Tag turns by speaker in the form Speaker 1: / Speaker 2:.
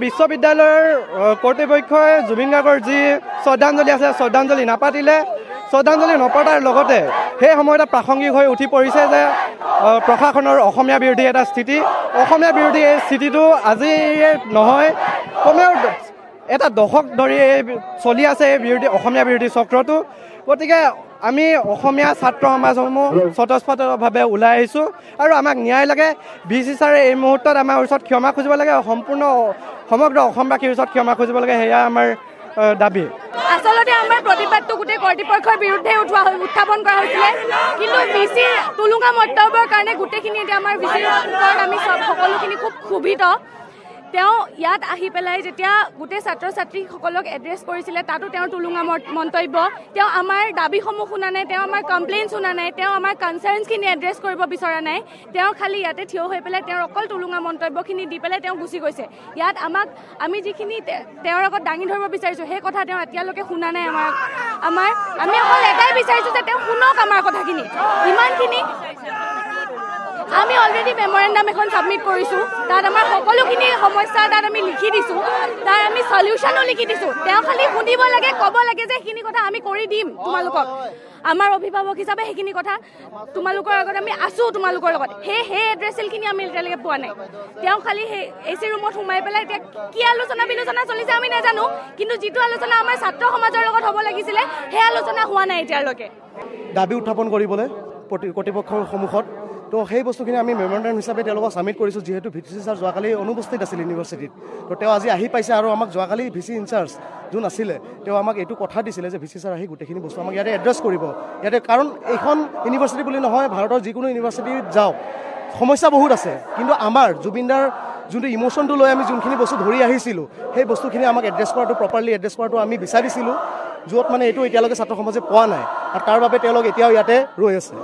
Speaker 1: বিশ্ববিদ্যালয়ৰ কৰ্তৃপক্ষই জুবিন গাৰ্গৰ যি শ্ৰদ্ধাঞ্জলি আছে শ্ৰদ্ধাঞ্জলি নাপাতিলে শ্ৰদ্ধাঞ্জলি নপতাৰ লগতে সেই সময়তে প্ৰাসংগিক হৈ উঠি পৰিছে যে প্ৰশাসনৰ অসমীয়া বিৰোধী এটা স্থিতি অসমীয়া বিৰোধী এই স্থিতিটো আজি নহয় কমেও এটা দশক ধৰি চলি আছে এই বিৰোধী অসমীয়া বিৰোধী চক্ৰটো গতিকে আমি অসমীয়া ছাত্ৰ সমাজসমূহ স্বতঃস্ফূৰ্তভাৱে ওলাই আহিছোঁ আৰু আমাক ন্যায় লাগে ভিচি ছাৰে এই মুহূৰ্তত আমাৰ ওচৰত ক্ষমা খুজিব লাগে সম্পূৰ্ণ সমগ্ৰ অসমবাসীৰ ওচৰত ক্ষমা খুজিব লাগে সেয়া আমাৰ দাবী
Speaker 2: আচলতে আমাৰ প্ৰতিবাদটো গোটেই কৰ্তৃপক্ষৰ বিৰুদ্ধে উত্থাপন কৰা হৈছিলে কিন্তু ভিচি টুলুঙা মন্তব্যৰ কাৰণে গোটেইখিনি এতিয়া আমাৰ ভিচিৰ ওপৰত আমি সকলোখিনি খুব ক্ষোভিত তেওঁ ইয়াত আহি পেলাই যেতিয়া গোটেই ছাত্ৰ ছাত্ৰীসকলক এড্ৰেছ কৰিছিলে তাতো তেওঁৰ টুলুঙা মন্তব্য তেওঁ আমাৰ দাবীসমূহ শুনা নাই তেওঁ আমাৰ কমপ্লেইন শুনা নাই তেওঁ আমাৰ কনচাৰ্ণছখিনি এড্ৰেছ কৰিব বিচৰা নাই তেওঁ খালি ইয়াতে থিয় হৈ পেলাই তেওঁৰ অকল টুলুঙা মন্তব্যখিনি দি পেলাই তেওঁ গুচি গৈছে ইয়াত আমি যিখিনি তেওঁৰ আগত দাঙি ধৰিব বিচাৰিছোঁ সেই কথা তেওঁ এতিয়ালৈকে শুনা নাই আমি অকল এটাই বিচাৰিছোঁ যে তেওঁ শুনক আমাৰ কথাখিনি ইমানখিনি আমি অলৰেডি মেমৰেণ্ডাম এখন ছাবমিট কৰিছোঁ তাত আমাৰ সকলোখিনি সমস্যা তাত আমি লিখি দিছোঁ তাৰ আমি সলিউশ্যনো লিখি দিছোঁ তেওঁ খালি শুনিব লাগে ক'ব লাগে যে সেইখিনি কথা আমি কৰি দিম তোমালোকক আমাৰ অভিভাৱক হিচাপে সেইখিনি কথা তোমালোকৰ আগত আমি আছোঁ তোমালোকৰ লগত সেই এড্ৰেছিলখিনি আমি এতিয়ালৈকে পোৱা নাই তেওঁ খালি সেই AC ৰুমত সোমাই পেলাই এতিয়া কি আলোচনা বিলোচনা চলিছে আমি নাজানো কিন্তু যিটো আলোচনা আমাৰ ছাত্ৰ সমাজৰ লগত হ'ব লাগিছিলে সেই আলোচনা হোৱা নাই এতিয়ালৈকে
Speaker 3: দাবী উত্থাপন কৰিবলৈ কৰ্তৃপক্ষৰ সন্মুখত তো সেই বস্তুখিনি আমি মেমৰেণ্ডাম হিচাপে তেওঁলোকক ছাবমিট কৰিছোঁ যিহেতু ভিচি ছাৰ যোৱাকালি অনুপস্থিত আছিল ইউনিভাৰ্চিটিত তো তেওঁ আজি আহি পাইছে আৰু আমাক যোৱাকালি ভিচি ইনচাৰ্জ যোন আছিলে তেওঁ আমাক এইটো কথা দিছিলে যে ভিচি ছাৰ আহি গোটেইখিনি বস্তু আমাক ইয়াতে এড্ৰেছ কৰিব ইয়াতে কাৰণ এইখন ইউনিভাৰ্চিটি বুলি নহয় ভাৰতৰ যিকোনো ইউনিভাৰ্চিটিত যাওক সমস্যা বহুত আছে কিন্তু আমাৰ জুবিনদাৰ যোনটো ইম'শ্যনটো লৈ আমি যোনখিনি বস্তু ধৰি আহিছিলোঁ সেই বস্তুখিনি আমাক এড্ৰেছ কৰাটো প্ৰপাৰলি এড্ৰেছ কৰাটো আমি বিচাৰিছিলোঁ য'ত মানে এইটো এতিয়ালৈকে ছাত্ৰ সমাজে পোৱা নাই আৰু তাৰ বাবে তেওঁলোক এতিয়াও ইয়াতে ৰৈ আছে